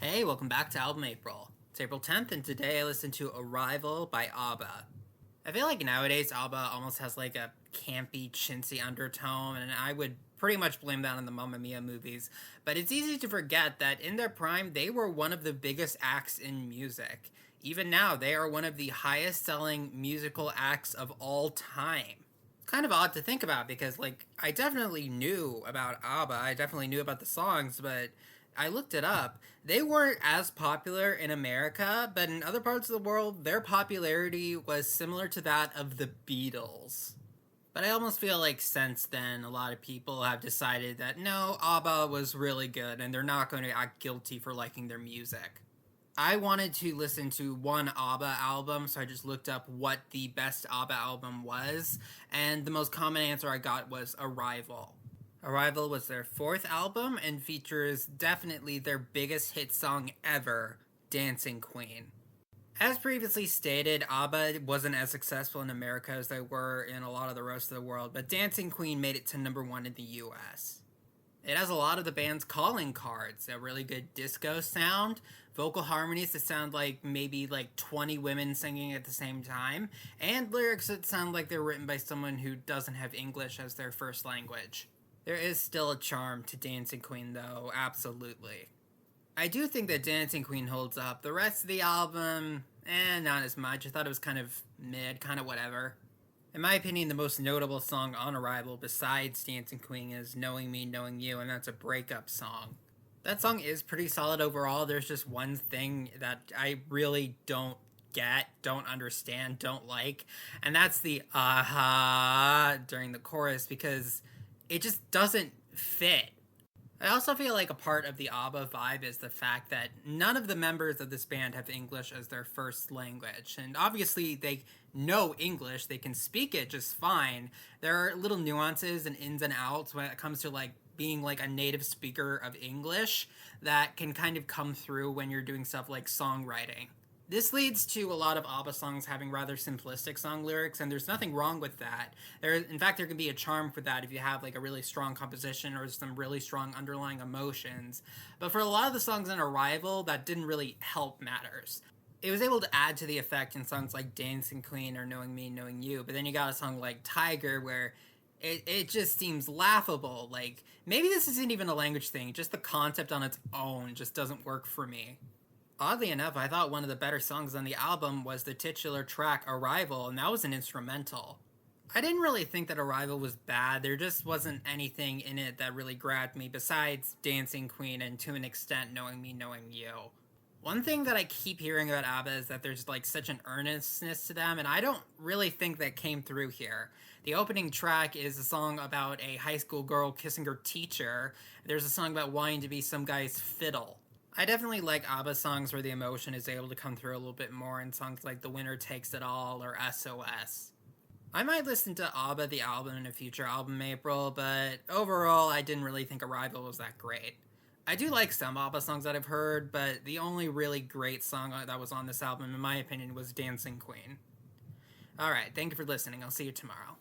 Hey, welcome back to Album April. It's April 10th, and today I listened to Arrival by ABBA. I feel like nowadays ABBA almost has like a campy, chintzy undertone, and I would pretty much blame that on the Mamma Mia movies. But it's easy to forget that in their prime, they were one of the biggest acts in music. Even now, they are one of the highest selling musical acts of all time. Kind of odd to think about because, like, I definitely knew about ABBA, I definitely knew about the songs, but I looked it up. They weren't as popular in America, but in other parts of the world, their popularity was similar to that of the Beatles. But I almost feel like since then, a lot of people have decided that no, ABBA was really good and they're not going to act guilty for liking their music. I wanted to listen to one ABBA album, so I just looked up what the best ABBA album was, and the most common answer I got was Arrival. Arrival was their fourth album and features definitely their biggest hit song ever, Dancing Queen. As previously stated, ABBA wasn't as successful in America as they were in a lot of the rest of the world, but Dancing Queen made it to number one in the US. It has a lot of the band's calling cards, a really good disco sound, vocal harmonies that sound like maybe like 20 women singing at the same time, and lyrics that sound like they're written by someone who doesn't have English as their first language. There is still a charm to Dancing Queen, though, absolutely. I do think that Dancing Queen holds up. The rest of the album, not as much. I thought it was kind of mid, kind of whatever. In my opinion, the most notable song on Arrival besides Dancing Queen is Knowing Me, Knowing You, and that's a breakup song. That song is pretty solid overall. There's just one thing that I really don't get, don't understand, don't like, and that's the aha during the chorus because it just doesn't fit. I also feel like a part of the ABBA vibe is the fact that none of the members of this band have English as their first language. And obviously, they know English, they can speak it just fine. There are little nuances and ins and outs when it comes to like being like a native speaker of English that can kind of come through when you're doing stuff like songwriting. This leads to a lot of ABBA songs having rather simplistic song lyrics, and there's nothing wrong with that. In fact, there can be a charm for that if you have like a really strong composition or some really strong underlying emotions. But for a lot of the songs in Arrival, that didn't really help matters. It was able to add to the effect in songs like Dancing Queen or Knowing Me, Knowing You, but then you got a song like Tiger where it just seems laughable. Like, maybe this isn't even a language thing, just the concept on its own just doesn't work for me. Oddly enough, I thought one of the better songs on the album was the titular track Arrival, and that was an instrumental. I didn't really think that Arrival was bad, there just wasn't anything in it that really grabbed me besides Dancing Queen and to an extent Knowing Me, Knowing You. One thing that I keep hearing about ABBA is that there's like such an earnestness to them, and I don't really think that came through here. The opening track is a song about a high school girl kissing her teacher. There's a song about wanting to be some guy's fiddle. I definitely like ABBA songs where the emotion is able to come through a little bit more in songs like The Winner Takes It All or SOS. I might listen to ABBA the album in a future album April, but overall I didn't really think Arrival was that great. I do like some ABBA songs that I've heard, but the only really great song that was on this album, in my opinion, was Dancing Queen. Alright, thank you for listening. I'll see you tomorrow.